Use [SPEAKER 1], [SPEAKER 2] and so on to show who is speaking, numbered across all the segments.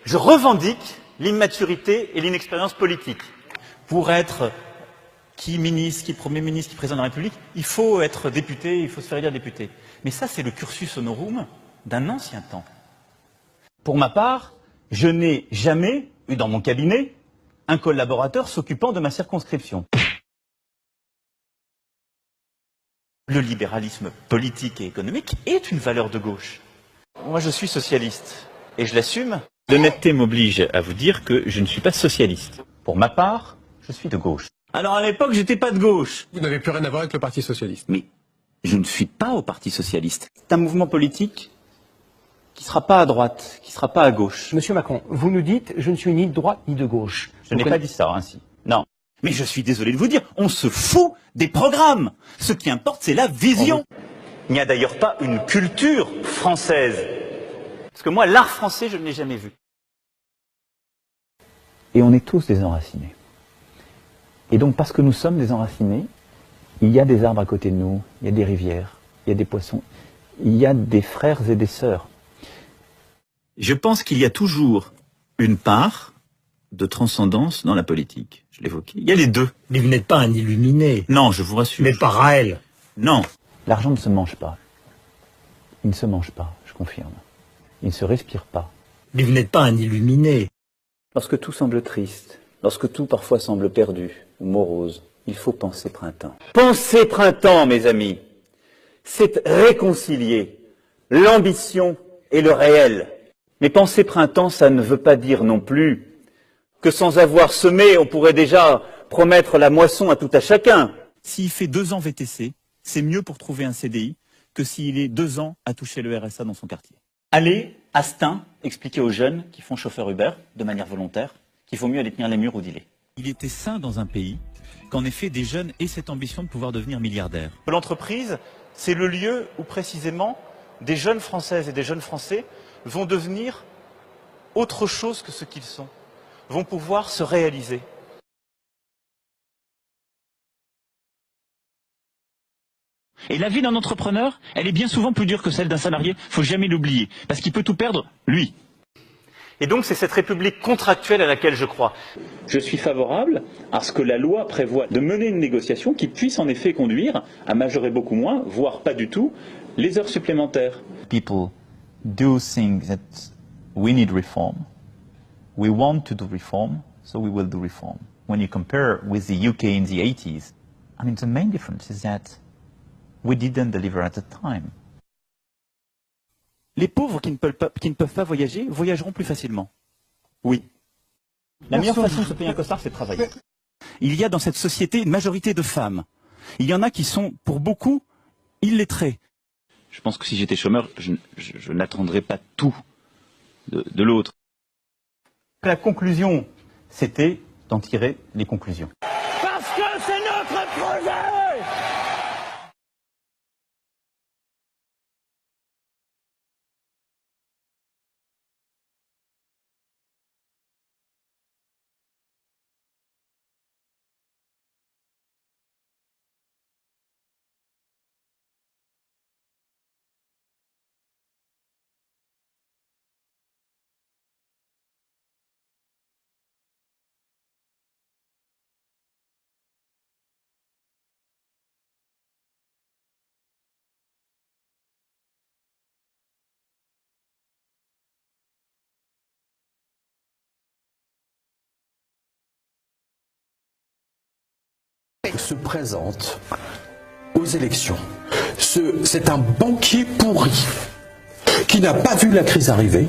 [SPEAKER 1] Je revendique l'immaturité et l'inexpérience politique. Pour être qui ministre, qui Premier ministre, qui Président de la République, il faut être député, il faut se faire élire député. Mais ça, c'est le cursus honorum d'un ancien temps. Pour ma part, je n'ai jamais eu dans mon cabinet un collaborateur s'occupant de ma circonscription. Le libéralisme politique et économique est une valeur de gauche. Moi, je suis socialiste et je l'assume. L'honnêteté m'oblige à vous dire que je ne suis pas socialiste. Pour ma part, je suis de gauche. Alors à l'époque, j'étais pas de gauche.
[SPEAKER 2] Vous n'avez plus rien à voir avec le Parti socialiste.
[SPEAKER 1] Mais je ne suis pas au Parti socialiste. C'est un mouvement politique qui ne sera pas à droite, qui ne sera pas à gauche.
[SPEAKER 3] Monsieur Macron, vous nous dites « je ne suis ni de droite ni de gauche ».
[SPEAKER 1] Je n'ai pas dit ça ainsi. Non. Mais je suis désolé de vous dire, on se fout des programmes. Ce qui importe, c'est la vision. Il n'y a d'ailleurs pas une culture française. Parce que moi, l'art français, je ne l'ai jamais vu. Et on est tous des enracinés. Et donc, parce que nous sommes des enracinés, il y a des arbres à côté de nous, il y a des rivières, il y a des poissons, il y a des frères et des sœurs. Je pense qu'il y a toujours une part de transcendance dans la politique. Je l'évoquais. Il y a les deux.
[SPEAKER 4] Mais vous n'êtes pas un illuminé.
[SPEAKER 1] Non, je vous rassure.
[SPEAKER 4] Mais pas Raël.
[SPEAKER 1] Non. L'argent ne se mange pas. Il ne se mange pas, je confirme. Il ne se respire pas.
[SPEAKER 4] Mais vous n'êtes pas un illuminé.
[SPEAKER 1] Lorsque tout semble triste, lorsque tout parfois semble perdu ou morose, il faut penser printemps. Penser printemps, mes amis, c'est réconcilier l'ambition et le réel. Mais penser printemps, ça ne veut pas dire non plus que sans avoir semé, on pourrait déjà promettre la moisson à tout à chacun. S'il fait 2 ans VTC, c'est mieux pour trouver un CDI que s'il est 2 ans à toucher le RSA dans son quartier. Allez, à Stein, expliquer aux jeunes qui font chauffeur Uber, de manière volontaire, qu'il vaut mieux aller tenir les murs ou dealer. Il était sain dans un pays qu'en effet des jeunes aient cette ambition de pouvoir devenir milliardaires. L'entreprise, c'est le lieu où précisément des jeunes Françaises et des jeunes Français vont devenir autre chose que ce qu'ils sont, vont pouvoir se réaliser. Et la vie d'un entrepreneur, elle est bien souvent plus dure que celle d'un salarié, faut jamais l'oublier, parce qu'il peut tout perdre, lui. Et donc c'est cette république contractuelle à laquelle je crois. Je suis favorable à ce que la loi prévoie de mener une négociation qui puisse en effet conduire à majorer beaucoup moins, voire pas du tout, les heures supplémentaires. People do think that we need reform. We want to do reform, so we will do reform. When you compare with the UK in the 80s, I mean the main difference is that we didn't deliver at the time. Les pauvres qui ne peuvent pas voyager, voyageront plus facilement. Oui. La meilleure façon de se payer un costard, c'est de travailler. Il y a dans cette société une majorité de femmes. Il y en a qui sont, pour beaucoup, illettrés. Je pense que si j'étais chômeur, je n'attendrais pas tout de l'autre. La conclusion, c'était d'en tirer les conclusions. Parce que c'est notre projet!
[SPEAKER 5] Se présente aux élections. C'est un banquier pourri qui n'a pas vu la crise arriver.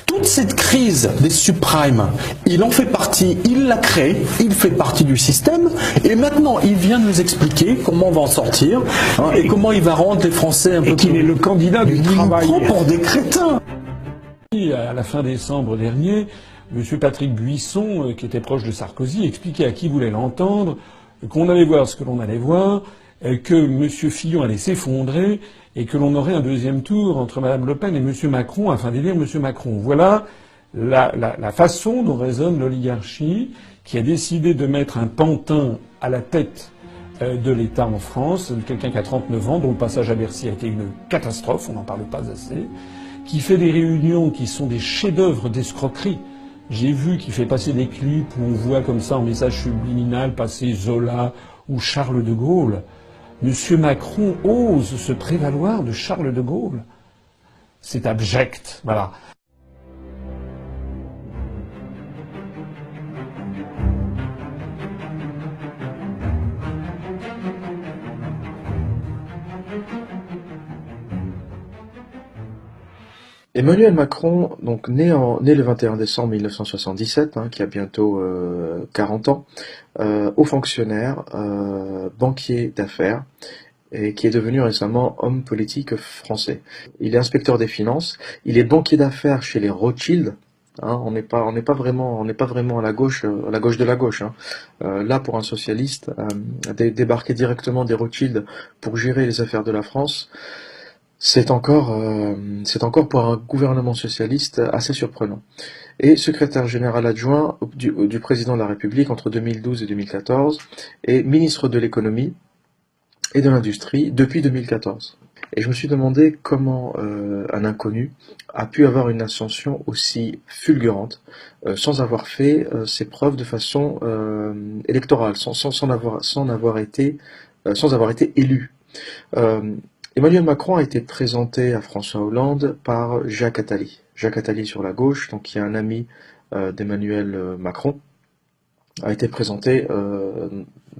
[SPEAKER 5] Toute cette crise des subprimes, il en fait partie, il l'a créée, il fait partie du système et maintenant il vient nous expliquer comment on va en sortir et comment il va rendre les Français un peu
[SPEAKER 3] qu'il est le candidat du travail.
[SPEAKER 5] Il nous prend pour des crétins.
[SPEAKER 6] À la fin décembre dernier, M. Patrick Buisson, qui était proche de Sarkozy, expliquait à qui voulait l'entendre qu'on allait voir ce que l'on allait voir, que M. Fillon allait s'effondrer et que l'on aurait un deuxième tour entre Mme Le Pen et M. Macron afin d'élire M. Macron. Voilà la façon dont raisonne l'oligarchie qui a décidé de mettre un pantin à la tête de l'État en France, quelqu'un qui a 39 ans, dont le passage à Bercy a été une catastrophe, on n'en parle pas assez, qui fait des réunions qui sont des chefs-d'œuvre d'escroquerie. J'ai vu qu'il fait passer des clips où on voit comme ça en message subliminal passer Zola ou Charles de Gaulle. Monsieur Macron ose se prévaloir de Charles de Gaulle. C'est abject, voilà.
[SPEAKER 7] Emmanuel Macron, donc né le 21 décembre 1977, qui a bientôt 40 ans, haut fonctionnaire, banquier d'affaires, et qui est devenu récemment homme politique français. Il est inspecteur des finances, il est banquier d'affaires chez les Rothschild. On n'est pas vraiment à la gauche de la gauche. Là, pour un socialiste, débarquer directement des Rothschild pour gérer les affaires de la France, c'est encore pour un gouvernement socialiste assez surprenant. Et secrétaire général adjoint du président de la République entre 2012 et 2014, et ministre de l'économie et de l'industrie depuis 2014. Et je me suis demandé comment un inconnu a pu avoir une ascension aussi fulgurante sans avoir fait ses preuves de façon électorale, sans avoir été élu. Emmanuel Macron a été présenté à François Hollande par Jacques Attali. Jacques Attali sur la gauche, donc qui est un ami d'Emmanuel Macron, a été présenté.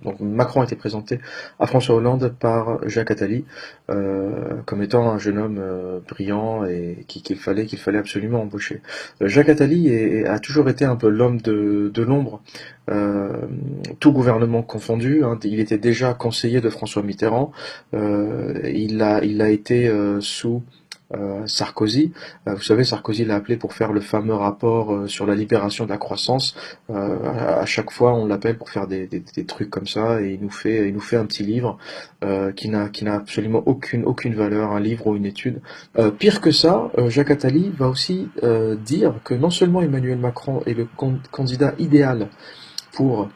[SPEAKER 7] Donc Macron a été présenté à François Hollande par Jacques Attali comme étant un jeune homme brillant et qu'il fallait absolument embaucher. Jacques Attali a toujours été un peu l'homme de l'ombre, tout gouvernement confondu. Il était déjà conseiller de François Mitterrand. Il a été sous Sarkozy. Vous savez, Sarkozy l'a appelé pour faire le fameux rapport sur la libération de la croissance. À chaque fois, on l'appelle pour faire des trucs comme ça, et il nous fait un petit livre qui n'a absolument aucune valeur, un livre ou une étude. Pire que ça, Jacques Attali va aussi dire que non seulement Emmanuel Macron est le candidat idéal pour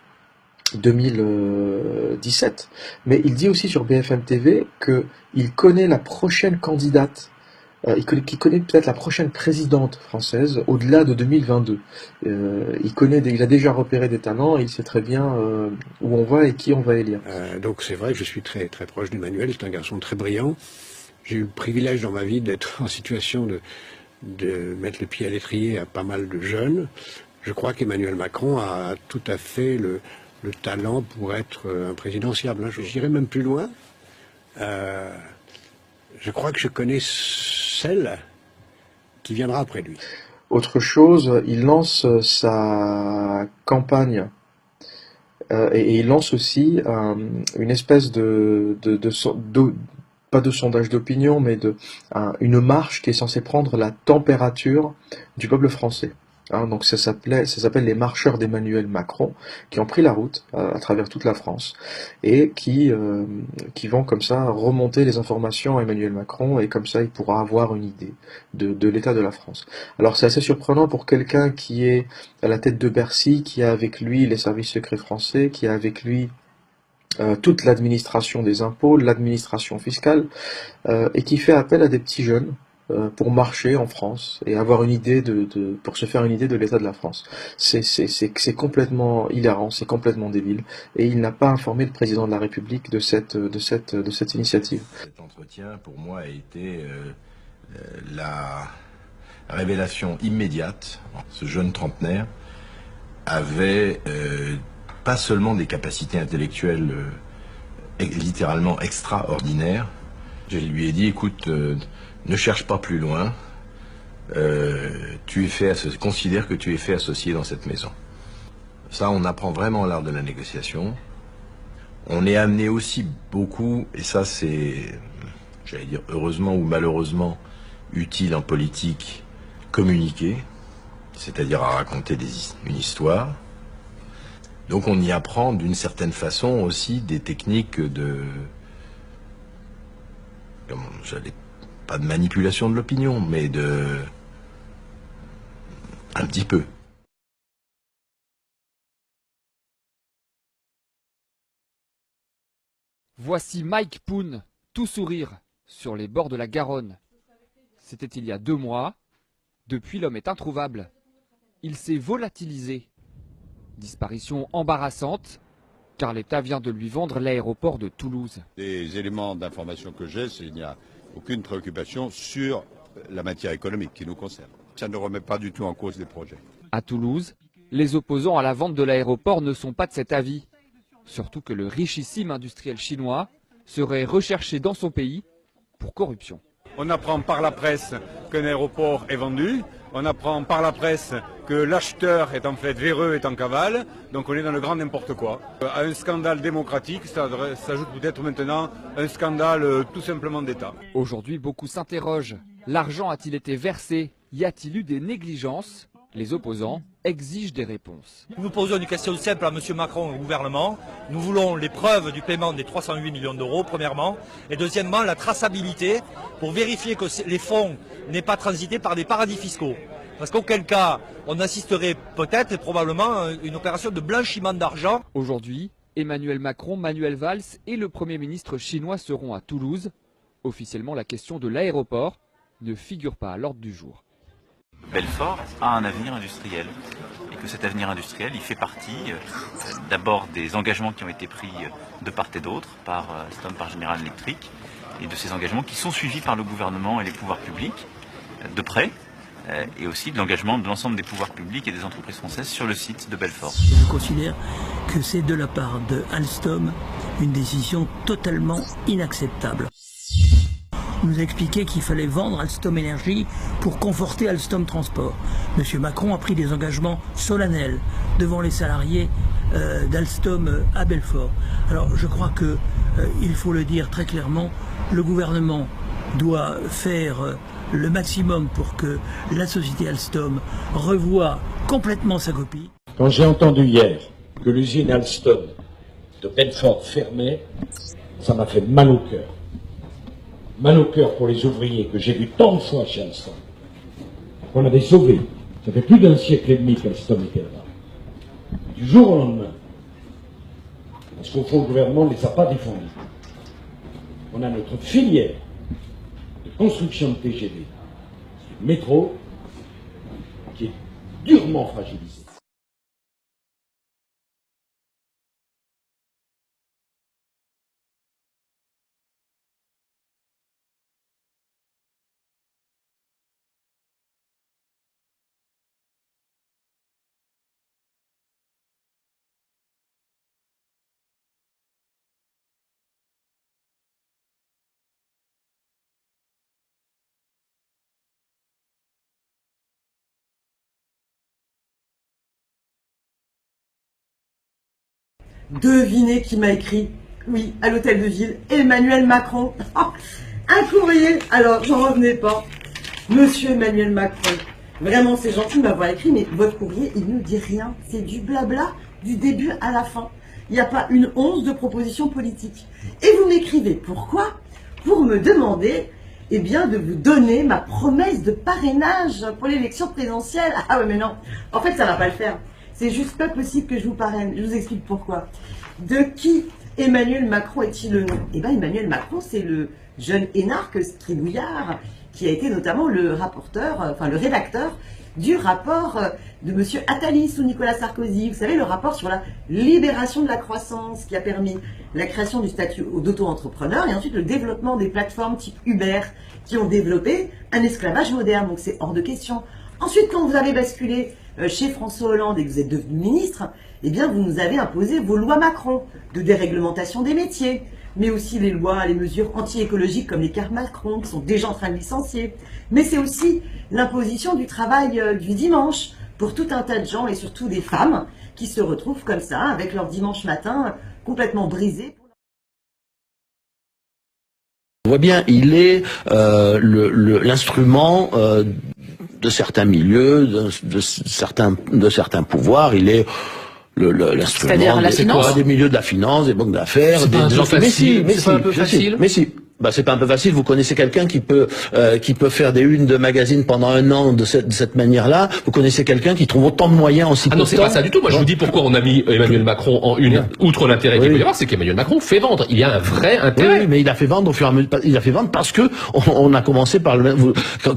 [SPEAKER 7] 2017, mais il dit aussi sur BFM TV qu'il connaît la prochaine candidate. Qu'il connaît peut-être la prochaine présidente française au-delà de 2022. Il a déjà repéré des talents et il sait très bien où on va et qui on va élire.
[SPEAKER 8] Donc c'est vrai que je suis très très proche d'Emmanuel. C'est un garçon très brillant. J'ai eu le privilège dans ma vie d'être en situation de mettre le pied à l'étrier à pas mal de jeunes. Je crois qu'Emmanuel Macron a tout à fait le talent pour être un présidentiable. J'irai même plus loin. Je crois que je connais celle qui viendra après lui.
[SPEAKER 7] Autre chose, il lance sa campagne et il lance aussi une espèce pas de sondage d'opinion, mais une marche qui est censée prendre la température du peuple français. Donc ça s'appelle les marcheurs d'Emmanuel Macron, qui ont pris la route à travers toute la France et qui vont comme ça remonter les informations à Emmanuel Macron, et comme ça il pourra avoir une idée de l'état de la France. Alors c'est assez surprenant pour quelqu'un qui est à la tête de Bercy, qui a avec lui les services secrets français, qui a avec lui toute l'administration des impôts, l'administration fiscale, et qui fait appel à des petits jeunes pour marcher en France et avoir une idée pour se faire une idée de l'état de la France. C'est complètement hilarant, c'est complètement débile, et il n'a pas informé le président de la République de cette initiative.
[SPEAKER 9] Cet entretien, pour moi, a été la révélation immédiate. Ce jeune trentenaire avait pas seulement des capacités intellectuelles littéralement extraordinaires. Je lui ai dit, écoute, ne cherche pas plus loin, considère que tu es fait associé dans cette maison. Ça, on apprend vraiment l'art de la négociation. On est amené aussi beaucoup, et ça c'est, j'allais dire heureusement ou malheureusement, utile en politique, communiquer, c'est-à-dire à raconter une histoire. Donc on y apprend d'une certaine façon aussi des techniques pas de manipulation de l'opinion, mais un petit peu.
[SPEAKER 10] Voici Mike Poon, tout sourire, sur les bords de la Garonne. C'était il y a 2 mois. Depuis, l'homme est introuvable. Il s'est volatilisé. Disparition embarrassante, car l'État vient de lui vendre l'aéroport de Toulouse.
[SPEAKER 11] Les éléments d'information que j'ai, c'est qu'il n'y a aucune préoccupation sur la matière économique qui nous concerne. Ça ne remet pas du tout en cause les projets.
[SPEAKER 10] À Toulouse, les opposants à la vente de l'aéroport ne sont pas de cet avis. Surtout que le richissime industriel chinois serait recherché dans son pays pour corruption.
[SPEAKER 12] On apprend par la presse qu'un aéroport est vendu, on apprend par la presse que l'acheteur est en fait véreux, est en cavale, donc on est dans le grand n'importe quoi. À un scandale démocratique, ça s'ajoute peut-être maintenant un scandale tout simplement d'État.
[SPEAKER 10] Aujourd'hui, beaucoup s'interrogent. L'argent a-t-il été versé? Y a-t-il eu des négligences? Les opposants exigent des réponses.
[SPEAKER 13] Nous posons une question simple à M. Macron et au gouvernement. Nous voulons les preuves du paiement des 308 millions d'euros, premièrement. Et deuxièmement, la traçabilité pour vérifier que les fonds n'aient pas transité par des paradis fiscaux. Parce qu'auquel cas, on assisterait peut-être et probablement à une opération de blanchiment d'argent.
[SPEAKER 10] Aujourd'hui, Emmanuel Macron, Manuel Valls et le Premier ministre chinois seront à Toulouse. Officiellement, la question de l'aéroport ne figure pas à l'ordre du jour.
[SPEAKER 14] Belfort a un avenir industriel et que cet avenir industriel, il fait partie d'abord des engagements qui ont été pris de part et d'autre par Alstom, par General Electric, et de ces engagements qui sont suivis par le gouvernement et les pouvoirs publics de près, et aussi de l'engagement de l'ensemble des pouvoirs publics et des entreprises françaises sur le site de Belfort.
[SPEAKER 4] Je considère que c'est de la part de Alstom une décision totalement inacceptable. On nous a expliqué qu'il fallait vendre Alstom Énergie pour conforter Alstom Transport. M. Macron a pris des engagements solennels devant les salariés d'Alstom à Belfort. Alors je crois que, il faut le dire très clairement, le gouvernement doit faire le maximum pour que la société Alstom revoie complètement sa copie.
[SPEAKER 15] Quand j'ai entendu hier que l'usine Alstom de Belfort fermait, ça m'a fait mal au cœur. Mal au cœur pour les ouvriers que j'ai vus tant de fois chez Alstom, qu'on avait sauvés. Ça fait plus d'un siècle et demi qu'Alstom était là-bas. Du jour au lendemain, parce qu'au fond, le gouvernement ne les a pas défendus. On a notre filière de construction de TGV, le métro, qui est durement fragilisée.
[SPEAKER 16] Devinez qui m'a écrit, oui, à l'hôtel de ville, Emmanuel Macron. Un courrier, alors j'en revenais pas. Monsieur Emmanuel Macron, vraiment c'est gentil de m'avoir écrit, mais votre courrier, il ne dit rien. C'est du blabla du début à la fin. Il n'y a pas une once de proposition politique. Et vous m'écrivez, pourquoi? Pour me demander, eh bien, de vous donner ma promesse de parrainage pour l'élection présidentielle. Ah ouais, mais non, en fait, ça va pas le faire. C'est juste pas possible que je vous parraine. Je vous explique pourquoi. De qui Emmanuel Macron est-il le nom? Eh bien, Emmanuel Macron, c'est le jeune énarque tribouillard qui a été notamment le rapporteur, enfin le rédacteur du rapport de M. Attali sous Nicolas Sarkozy. Vous savez, le rapport sur la libération de la croissance qui a permis la création du statut d'auto-entrepreneur et ensuite le développement des plateformes type Uber qui ont développé un esclavage moderne. Donc c'est hors de question. Ensuite, quand vous avez basculé chez François Hollande et que vous êtes devenu ministre, eh bien vous nous avez imposé vos lois Macron de déréglementation des métiers, mais aussi les lois, les mesures anti-écologiques comme les cartes Macron qui sont déjà en train de licencier. Mais c'est aussi l'imposition du travail du dimanche pour tout un tas de gens et surtout des femmes qui se retrouvent comme ça avec leur dimanche matin complètement brisé.
[SPEAKER 17] On voit bien, il est l'instrument de certains milieux, de certains pouvoirs. Il est l'instrument des milieux de la finance, des banques d'affaires, des gens qui...
[SPEAKER 2] C'est pas un peu facile.
[SPEAKER 17] Mais si. Bah c'est pas un peu facile. Vous connaissez quelqu'un qui peut faire des unes de magazines pendant un an de cette manière-là. Vous connaissez quelqu'un qui trouve autant de moyens en si peu de temps.
[SPEAKER 18] Ah non, c'est pas ça du tout. Moi, je vous dis pourquoi on a mis Emmanuel Macron en une. Outre l'intérêt qu'il peut y avoir, c'est qu'Emmanuel Macron fait vendre. Il y a un vrai intérêt.
[SPEAKER 17] Oui, mais il a fait vendre au fur et à mesure. Il a fait vendre parce que on a commencé par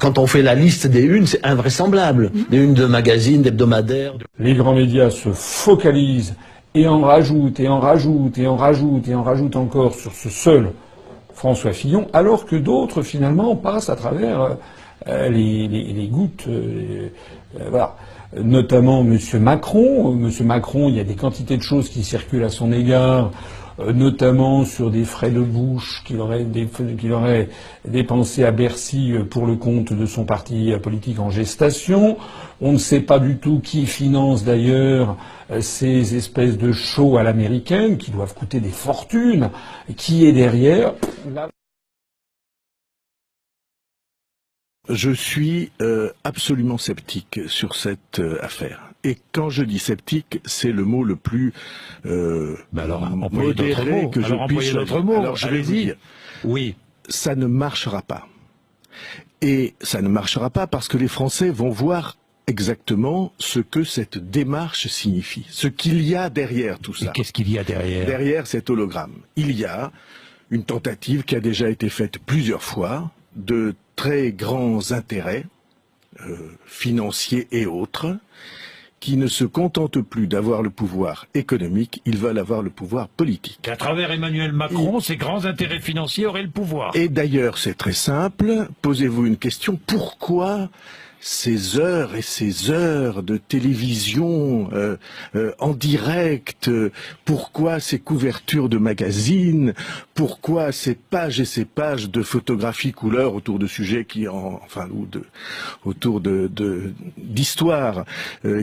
[SPEAKER 17] quand on fait la liste des unes, c'est invraisemblable. Des unes de magazines, d'hebdomadaires.
[SPEAKER 6] Les grands médias se focalisent et en rajoutent et en rajoutent et en rajoutent et en rajoutent encore sur ce seul François Fillon, alors que d'autres finalement passent à travers les gouttes. Voilà. Notamment Monsieur Macron. Monsieur Macron, il y a des quantités de choses qui circulent à son égard, notamment sur des frais de bouche qu'il aurait dépensés à Bercy pour le compte de son parti politique en gestation. On ne sait pas du tout qui finance d'ailleurs ces espèces de shows à l'américaine qui doivent coûter des fortunes. Qui est derrière?
[SPEAKER 19] Je suis absolument sceptique sur cette affaire. Et quand je dis sceptique, c'est le mot le plus modéré que je puisse choisir. Alors je vais vous dire, oui, ça ne marchera pas. Et ça ne marchera pas parce que les Français vont voir exactement ce que cette démarche signifie, ce qu'il y a derrière tout ça.
[SPEAKER 15] Qu'est-ce qu'il y a derrière?
[SPEAKER 19] Derrière cet hologramme, il y a une tentative qui a déjà été faite plusieurs fois de très grands intérêts financiers et autres qui ne se contentent plus d'avoir le pouvoir économique, ils veulent avoir le pouvoir politique.
[SPEAKER 15] À travers Emmanuel Macron, ces grands intérêts financiers auraient le pouvoir.
[SPEAKER 19] Et d'ailleurs, c'est très simple, posez-vous une question, pourquoi ces heures et ces heures de télévision en direct, pourquoi ces couvertures de magazines, pourquoi ces pages et ces pages de photographies couleur autour de sujets autour d'histoires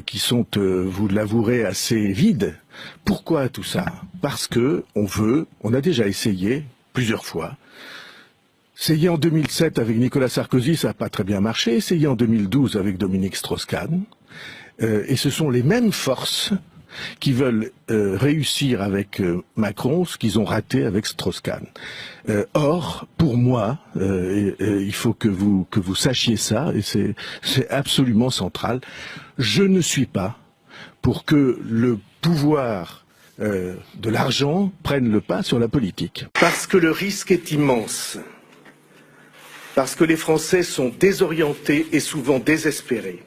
[SPEAKER 19] qui sont, vous l'avouerez, assez vides. Pourquoi tout ça? Parce que on a déjà essayé plusieurs fois. Essayé en 2007 avec Nicolas Sarkozy, ça n'a pas très bien marché. Essayé en 2012 avec Dominique Strauss-Kahn. Et ce sont les mêmes forces qui veulent réussir avec Macron ce qu'ils ont raté avec Strauss-Kahn. Or, pour moi, il faut que vous sachiez ça, et c'est absolument central, je ne suis pas pour que le pouvoir de l'argent prenne le pas sur la politique. Parce que le risque est immense. Parce que les Français sont désorientés et souvent désespérés.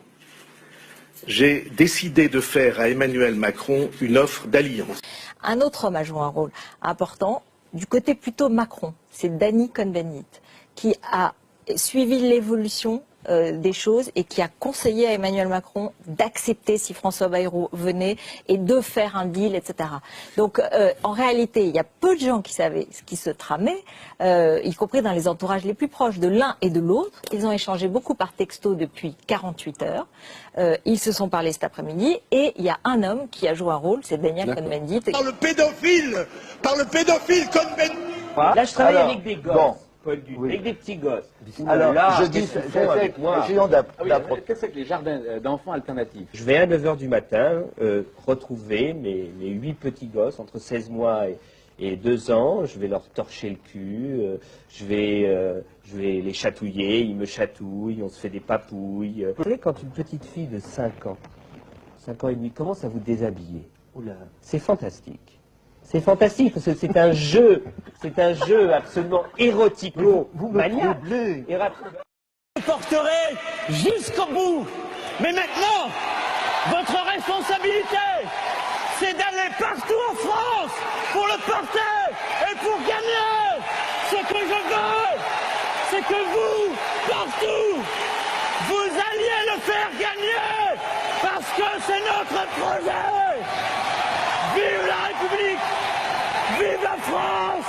[SPEAKER 19] J'ai décidé de faire à Emmanuel Macron une offre d'alliance.
[SPEAKER 20] Un autre homme a joué un rôle important du côté plutôt Macron, c'est Danny Cohn-Bendit, qui a suivi l'évolution des choses et qui a conseillé à Emmanuel Macron d'accepter si François Bayrou venait et de faire un deal, etc. Donc en réalité, il y a peu de gens qui savaient ce qui se tramait, y compris dans les entourages les plus proches de l'un et de l'autre. Ils ont échangé beaucoup par texto depuis 48 heures. Ils se sont parlé cet après-midi et il y a un homme qui a joué un rôle, c'est Daniel Cohn-Bendit.
[SPEAKER 21] Par le pédophile Cohn-Bendit.
[SPEAKER 22] Là, je travaille avec des gosses. Avec des petits gosses.
[SPEAKER 21] Alors,
[SPEAKER 22] là,
[SPEAKER 21] je dis, essayons d'apprendre.
[SPEAKER 22] Qu'est-ce que c'est que les jardins d'enfants alternatifs? Je vais à 9 h du matin retrouver mes 8 petits gosses entre 16 mois et 2 ans. Je vais leur torcher le cul, je vais les chatouiller, ils me chatouillent, on se fait des papouilles. Vous savez, quand une petite fille de 5 ans et demi commence à vous déshabiller, c'est fantastique. C'est fantastique, parce que c'est un jeu absolument érotico-maniaque.
[SPEAKER 21] Je porterai jusqu'au bout. Mais maintenant, votre responsabilité, c'est d'aller partout en France pour le porter et pour gagner. Ce que je veux, c'est que vous, partout, vous alliez le faire gagner, parce que c'est notre projet. Vive la République! Vive la France!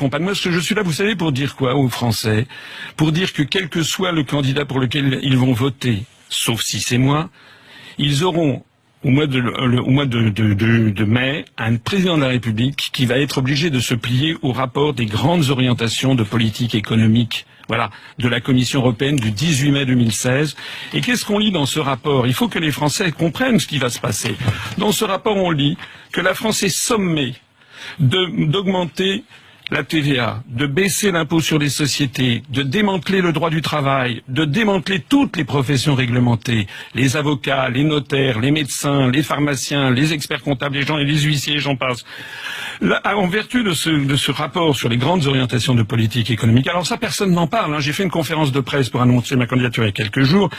[SPEAKER 6] Moi, je suis là, vous savez, pour dire quoi aux Français? Pour dire que quel que soit le candidat pour lequel ils vont voter, sauf si c'est moi, ils auront au mois de mai un président de la République qui va être obligé de se plier au rapport des grandes orientations de politique économique. Voilà, de la Commission européenne du 18 mai 2016. Et qu'est-ce qu'on lit dans ce rapport? Il faut que les Français comprennent ce qui va se passer. Dans ce rapport, on lit que la France est sommée d'augmenter la TVA, de baisser l'impôt sur les sociétés, de démanteler le droit du travail, de démanteler toutes les professions réglementées, les avocats, les notaires, les médecins, les pharmaciens, les experts comptables, les huissiers, j'en passe. Là, en vertu de ce rapport sur les grandes orientations de politique économique, alors ça personne n'en parle, hein. J'ai fait une conférence de presse pour annoncer ma candidature il y a quelques jours.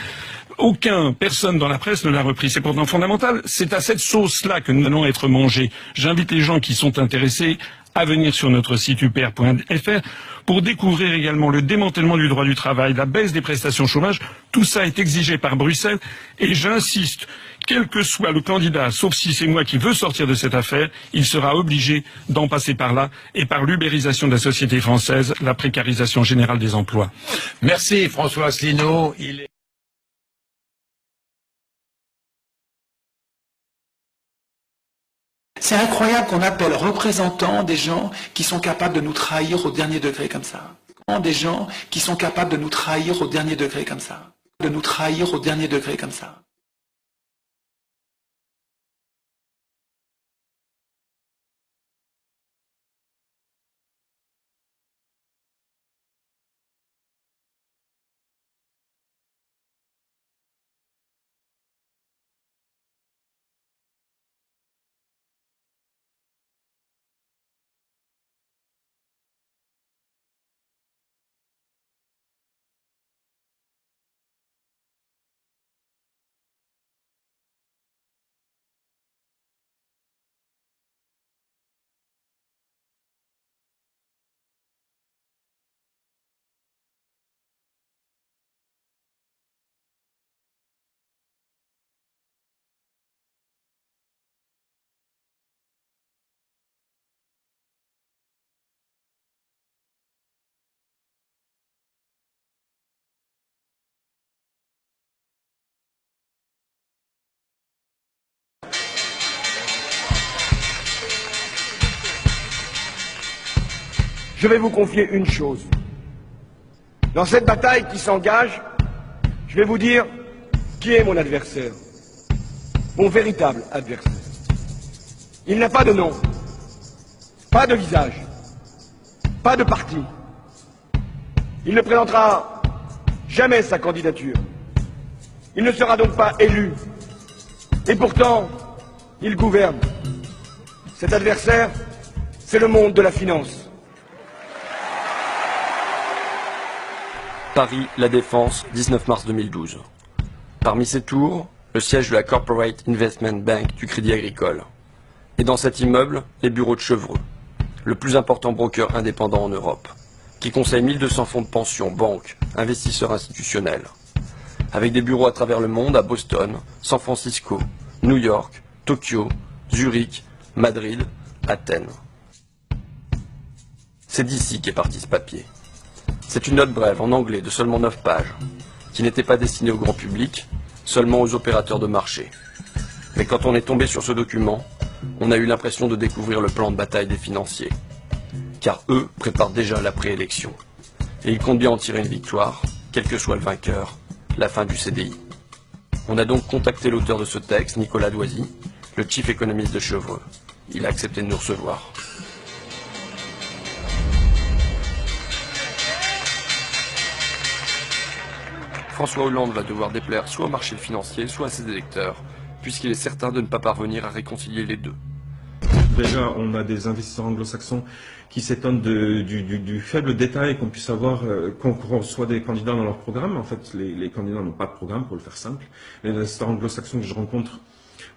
[SPEAKER 6] Personne dans la presse ne l'a repris. C'est pourtant fondamental. C'est à cette sauce-là que nous allons être mangés. J'invite les gens qui sont intéressés à venir sur notre site upr.fr pour découvrir également le démantèlement du droit du travail, la baisse des prestations chômage. Tout ça est exigé par Bruxelles et j'insiste, quel que soit le candidat, sauf si c'est moi qui veux sortir de cette affaire, il sera obligé d'en passer par là et par l'ubérisation de la société française, la précarisation générale des emplois.
[SPEAKER 9] Merci François Asselineau.
[SPEAKER 5] C'est incroyable qu'on appelle représentants des gens qui sont capables de nous trahir au dernier degré comme ça. Des gens qui sont capables de nous trahir au dernier degré comme ça. De nous trahir au dernier degré comme ça.
[SPEAKER 1] Je vais vous confier une chose. Dans cette bataille qui s'engage, je vais vous dire qui est mon adversaire. Mon véritable adversaire. Il n'a pas de nom, pas de visage, pas de parti. Il ne présentera jamais sa candidature. Il ne sera donc pas élu. Et pourtant, il gouverne. Cet adversaire, c'est le monde de la finance.
[SPEAKER 3] Paris, La Défense, 19 mars 2012. Parmi ces tours, le siège de la Corporate Investment Bank du Crédit Agricole. Et dans cet immeuble, les bureaux de Chevreux, le plus important broker indépendant en Europe, qui conseille 1200 fonds de pension, banques, investisseurs institutionnels. Avec des bureaux à travers le monde, à Boston, San Francisco, New York, Tokyo, Zurich, Madrid, Athènes. C'est d'ici qu'est parti ce papier. C'est une note brève en anglais de seulement 9 pages, qui n'était pas destinée au grand public, seulement aux opérateurs de marché. Mais quand on est tombé sur ce document, on a eu l'impression de découvrir le plan de bataille des financiers. Car eux préparent déjà la préélection. Et ils comptent bien en tirer une victoire, quel que soit le vainqueur, la fin du CDI. On a donc contacté l'auteur de ce texte, Nicolas Doisy, le chief économiste de Chevreux. Il a accepté de nous recevoir. François Hollande va devoir déplaire soit au marché financier, soit à ses électeurs, puisqu'il est certain de ne pas parvenir à réconcilier les deux.
[SPEAKER 23] Déjà, on a des investisseurs anglo-saxons qui s'étonnent du faible détail qu'on puisse avoir quand on reçoit des candidats dans leur programme. En fait, les candidats n'ont pas de programme, pour le faire simple. Les investisseurs anglo-saxons que je rencontre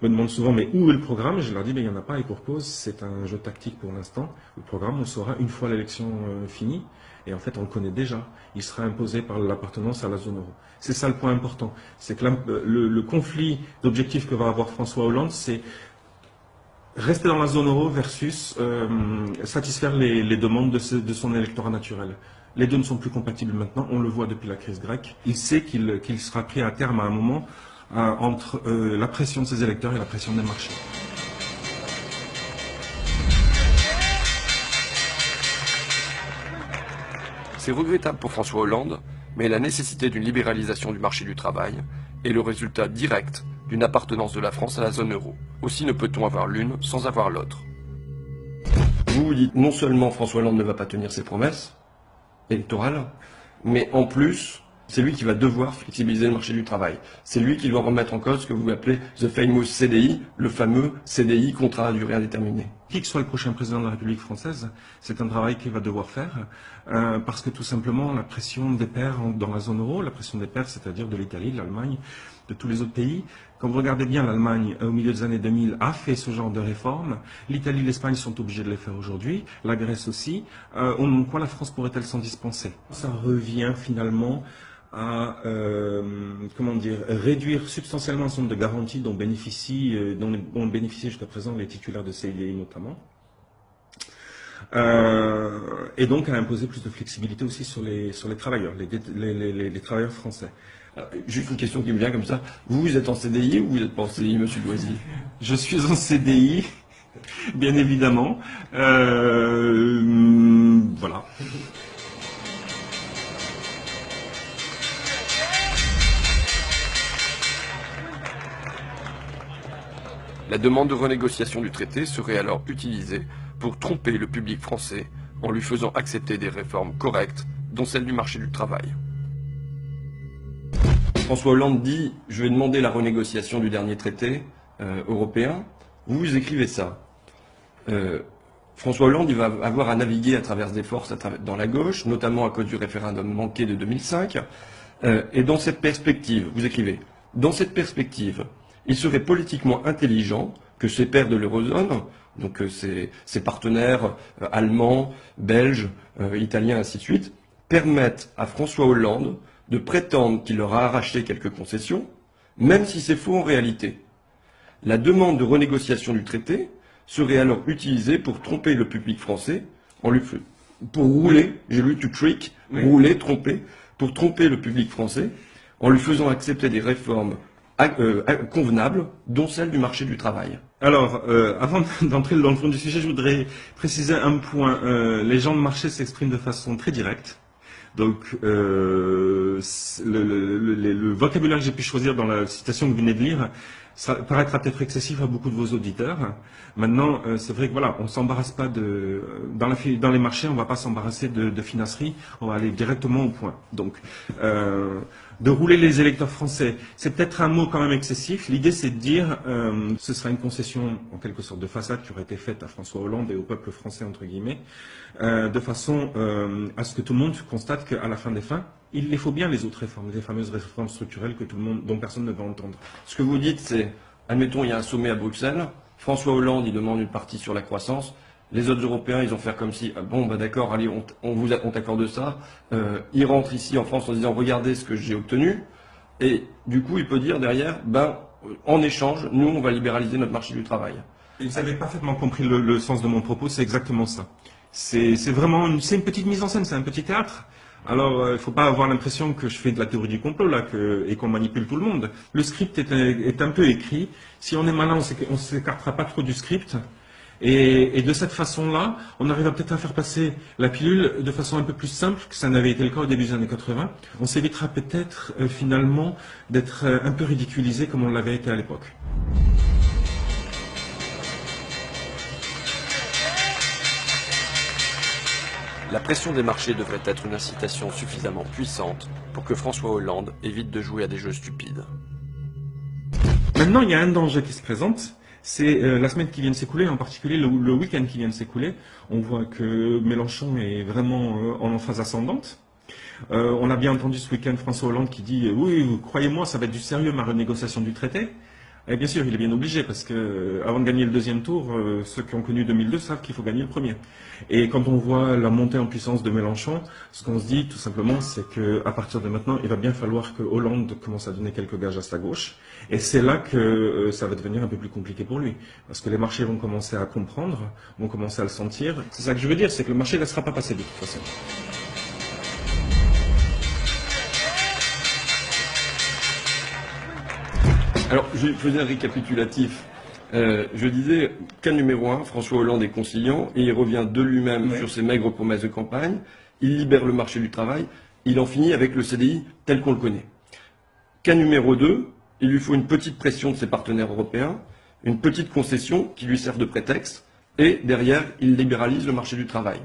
[SPEAKER 23] me demandent souvent, mais où est le programme? Et je leur dis, mais il n'y en a pas, et pour cause, c'est un jeu tactique pour l'instant. Le programme, on le saura une fois l'élection finie. Et en fait, on le connaît déjà. Il sera imposé par l'appartenance à la zone euro. C'est ça le point important. C'est que le conflit d'objectifs que va avoir François Hollande, c'est Rester dans la zone euro versus satisfaire les demandes de son électorat naturel. Les deux ne sont plus compatibles maintenant, on le voit depuis la crise grecque. Il sait qu'il sera pris à terme à un moment entre la pression de ses électeurs et la pression des marchés.
[SPEAKER 3] C'est regrettable pour François Hollande, mais la nécessité d'une libéralisation du marché du travail est le résultat direct d'une appartenance de la France à la zone euro. Aussi ne peut-on avoir l'une sans avoir l'autre. Vous vous dites non seulement François Hollande ne va pas tenir ses promesses électorales, mais en plus, c'est lui qui va devoir flexibiliser le marché du travail. C'est lui qui doit remettre en cause ce que vous appelez the famous CDI, le fameux CDI, contrat à durée indéterminée.
[SPEAKER 23] Qui que soit le prochain président de la République française, c'est un travail qu'il va devoir faire, parce que tout simplement la pression des pairs dans la zone euro, la pression des pairs, c'est-à-dire de l'Italie, de l'Allemagne, de tous les autres pays. Quand vous regardez bien, l'Allemagne, au milieu des années 2000, a fait ce genre de réformes. L'Italie et l'Espagne sont obligés de les faire aujourd'hui, la Grèce aussi. Quoi la France pourrait-elle s'en dispenser? Ça revient finalement à réduire substantiellement un certain nombre de garanties dont bénéficient jusqu'à présent les titulaires de CDI notamment. Et donc à imposer plus de flexibilité aussi sur les travailleurs, les travailleurs français.
[SPEAKER 3] Juste une question qui me vient comme ça. Vous êtes en CDI ou vous n'êtes pas en CDI, monsieur Loisy?
[SPEAKER 23] Je suis en CDI, bien évidemment. Voilà.
[SPEAKER 3] La demande de renégociation du traité serait alors utilisée pour tromper le public français en lui faisant accepter des réformes correctes, dont celle du marché du travail. François Hollande dit « Je vais demander la renégociation du dernier traité européen ». Vous écrivez ça. François Hollande il va avoir à naviguer à travers des forces dans la gauche, notamment à cause du référendum manqué de 2005. Et dans cette perspective, vous écrivez « Dans cette perspective, il serait politiquement intelligent que ses pairs de l'eurozone, donc ses partenaires allemands, belges, italiens, ainsi de suite, permettent à François Hollande de prétendre qu'il leur a arraché quelques concessions, même si c'est faux en réalité. La demande de renégociation du traité serait alors utilisée pour tromper le public français, pour rouler, j'ai lu to trick, rouler, tromper, pour tromper le public français, en lui faisant accepter des réformes convenables, dont celle du marché du travail.
[SPEAKER 23] Alors, avant d'entrer dans le fond du sujet, je voudrais préciser un point. Les gens de marché s'expriment de façon très directe. Donc, le vocabulaire que j'ai pu choisir dans la citation que vous venez de lire, ça paraîtra peut-être excessif à beaucoup de vos auditeurs. Maintenant, c'est vrai que voilà, on s'embarrasse pas dans les marchés, on va pas s'embarrasser de finasserie, on va aller directement au point. Donc, de rouler les électeurs français, c'est peut-être un mot quand même excessif. L'idée, c'est de dire, ce sera une concession en quelque sorte de façade qui aurait été faite à François Hollande et au peuple français entre guillemets, de façon à ce que tout le monde constate qu'à la fin des fins, il les faut bien les autres réformes, les fameuses réformes structurelles dont personne ne va entendre.
[SPEAKER 3] Ce que vous dites, c'est, admettons, il y a un sommet à Bruxelles, François Hollande, il demande une partie sur la croissance, les autres Européens, ils vont faire comme si, bon, bah d'accord, allez, on t'accorde ça, ils rentrent ici en France en disant, regardez ce que j'ai obtenu, et du coup, il peut dire derrière, ben, en échange, nous, on va libéraliser notre marché du travail.
[SPEAKER 23] Vous avez parfaitement compris le sens de mon propos, c'est exactement ça. C'est vraiment une petite mise en scène, c'est un petit théâtre. Alors, il ne faut pas avoir l'impression que je fais de la théorie du complot là et qu'on manipule tout le monde. Le script est un peu écrit. Si on est malin, on ne s'écartera pas trop du script. Et de cette façon-là, on arrive peut-être à faire passer la pilule de façon un peu plus simple que ça n'avait été le cas au début des années 80. On s'évitera peut-être finalement d'être un peu ridiculisé comme on l'avait été à l'époque.
[SPEAKER 3] La pression des marchés devrait être une incitation suffisamment puissante pour que François Hollande évite de jouer à des jeux stupides.
[SPEAKER 23] Maintenant, il y a un danger qui se présente, c'est la semaine qui vient de s'écouler, en particulier le week-end qui vient de s'écouler. On voit que Mélenchon est vraiment en phase ascendante. On a bien entendu ce week-end François Hollande qui dit « Oui, croyez-moi, ça va être du sérieux ma renégociation du traité ». Et bien sûr, il est bien obligé, parce que avant de gagner le deuxième tour, ceux qui ont connu 2002 savent qu'il faut gagner le premier. Et quand on voit la montée en puissance de Mélenchon, ce qu'on se dit tout simplement, c'est qu'à partir de maintenant, il va bien falloir que Hollande commence à donner quelques gages à sa gauche. Et c'est là que ça va devenir un peu plus compliqué pour lui. Parce que les marchés vont commencer à comprendre, vont commencer à le sentir. C'est ça que je veux dire, c'est que le marché ne laissera pas passer de toute façon.
[SPEAKER 3] Alors, je faisais un récapitulatif. Je disais, cas numéro 1, François Hollande est conciliant et il revient de lui-même sur ses maigres promesses de campagne. Il libère le marché du travail. Il en finit avec le CDI tel qu'on le connaît. Cas numéro 2, il lui faut une petite pression de ses partenaires européens, une petite concession qui lui sert de prétexte, et derrière, il libéralise le marché du travail.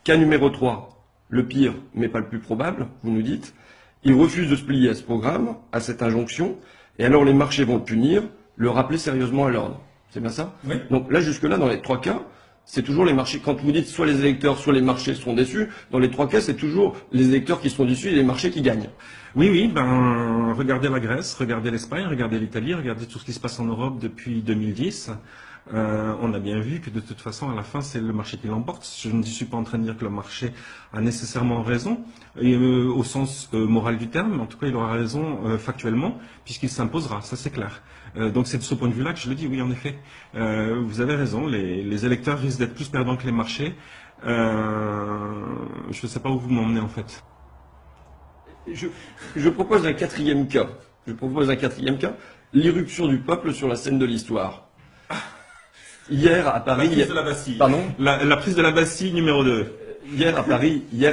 [SPEAKER 3] Cas numéro 3, le pire, mais pas le plus probable, vous nous dites, il refuse de se plier à ce programme, à cette injonction, et alors les marchés vont le punir, le rappeler sérieusement à l'ordre. C'est bien ça?
[SPEAKER 23] Oui.
[SPEAKER 3] Donc là, jusque-là, dans les 3 cas, c'est toujours les marchés. Quand vous dites soit les électeurs, soit les marchés seront déçus, dans les 3 cas, c'est toujours les électeurs qui seront déçus et les marchés qui gagnent.
[SPEAKER 23] Oui, ben, regardez la Grèce, regardez l'Espagne, regardez l'Italie, regardez tout ce qui se passe en Europe depuis 2010. On a bien vu que de toute façon, à la fin, c'est le marché qui l'emporte. Je ne suis pas en train de dire que le marché a nécessairement raison, et, au sens moral du terme, mais en tout cas, il aura raison factuellement, puisqu'il s'imposera, ça c'est clair. Donc c'est de ce point de vue-là que je le dis, oui, en effet. Vous avez raison, les électeurs risquent d'être plus perdants que les marchés. Je ne sais pas où vous m'emmenez, en fait.
[SPEAKER 3] Je propose un quatrième cas. L'irruption du peuple sur la scène de l'histoire. Hier à Paris.
[SPEAKER 23] La prise de la Bastille.
[SPEAKER 3] Pardon?
[SPEAKER 23] La prise de la Bastille numéro 2.
[SPEAKER 3] Hier à Paris, il y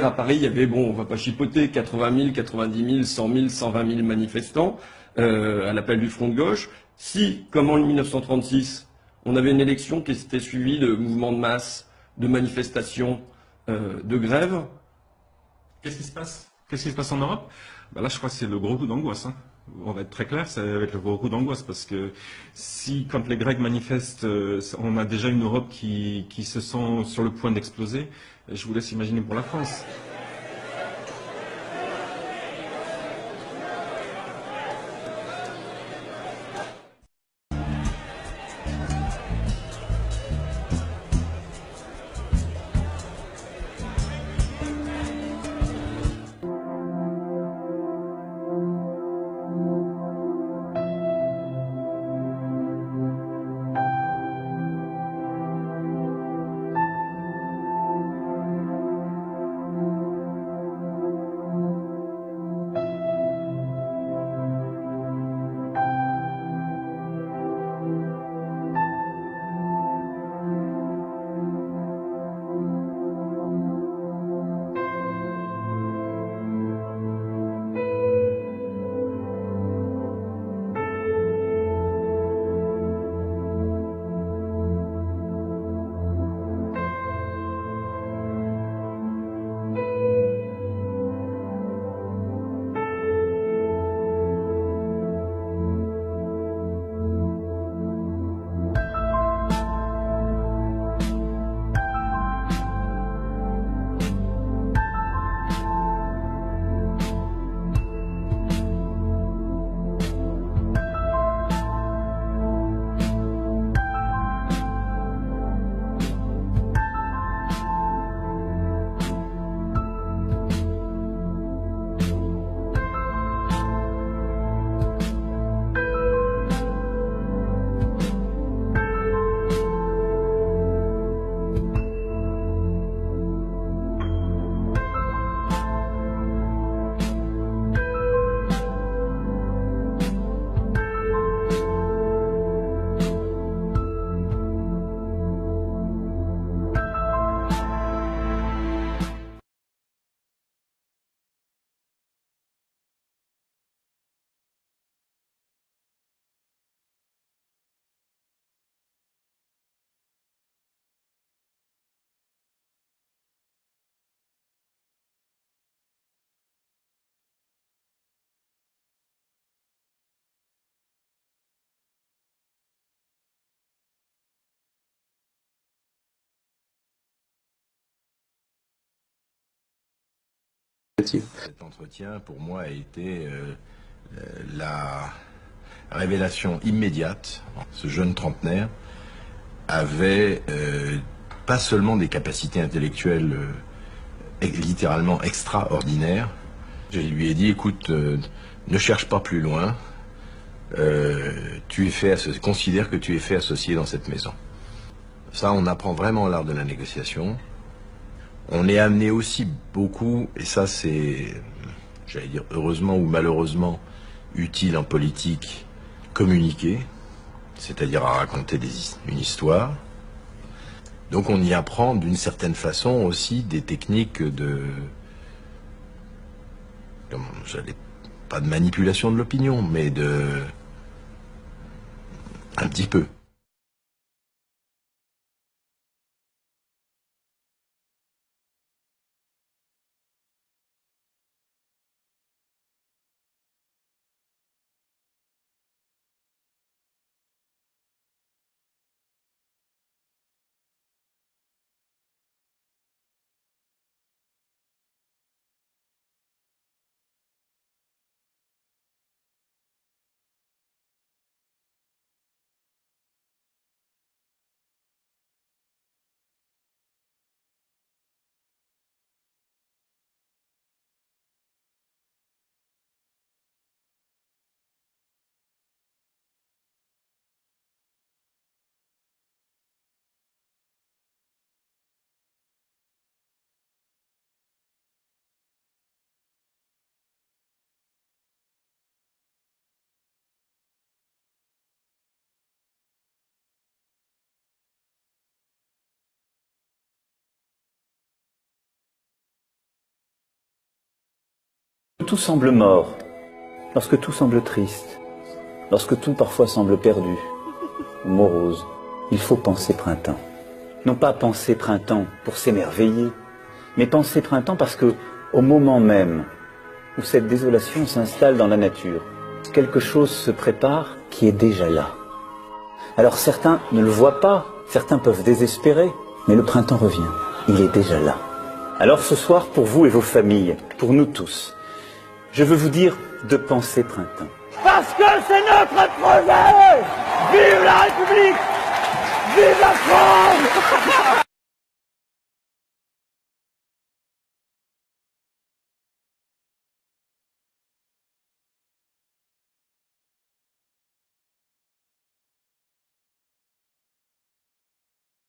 [SPEAKER 3] avait, bon, on va pas chipoter, 80 000, 90 000, 100 000, 120 000 manifestants à l'appel du Front de gauche. Si, comme en 1936, on avait une élection qui s'était suivie de mouvements de masse, de manifestations, de grèves.
[SPEAKER 23] Qu'est-ce qui se passe? Qu'est-ce qui se passe en Europe? Ben là, je crois que c'est le gros coup d'angoisse. Hein. On va être très clair, c'est avec le gros coup d'angoisse, parce que si, quand les Grecs manifestent, on a déjà une Europe qui se sent sur le point d'exploser, je vous laisse imaginer pour la France.
[SPEAKER 9] Cet entretien, pour moi, a été révélation immédiate, ce jeune trentenaire avait pas seulement des capacités intellectuelles littéralement extraordinaires. Je lui ai dit, écoute, ne cherche pas plus loin, considère que tu es fait associé dans cette maison. Ça, on apprend vraiment l'art de la négociation. On est amené aussi beaucoup, et ça c'est, j'allais dire heureusement ou malheureusement, utile en politique, communiquer, c'est-à-dire à raconter une histoire. Donc on y apprend d'une certaine façon aussi des techniques pas de manipulation de l'opinion, mais un petit peu.
[SPEAKER 7] Tout semble mort, lorsque tout semble triste, lorsque tout parfois semble perdu ou morose, il faut penser printemps. Non pas penser printemps pour s'émerveiller, mais penser printemps parce que, au moment même où cette désolation s'installe dans la nature, quelque chose se prépare qui est déjà là. Alors certains ne le voient pas, certains peuvent désespérer, mais le printemps revient, il est déjà là. Alors ce soir, pour vous et vos familles, pour nous tous, je veux vous dire de penser printemps.
[SPEAKER 21] Parce que c'est notre projet! Vive la République! Vive la France!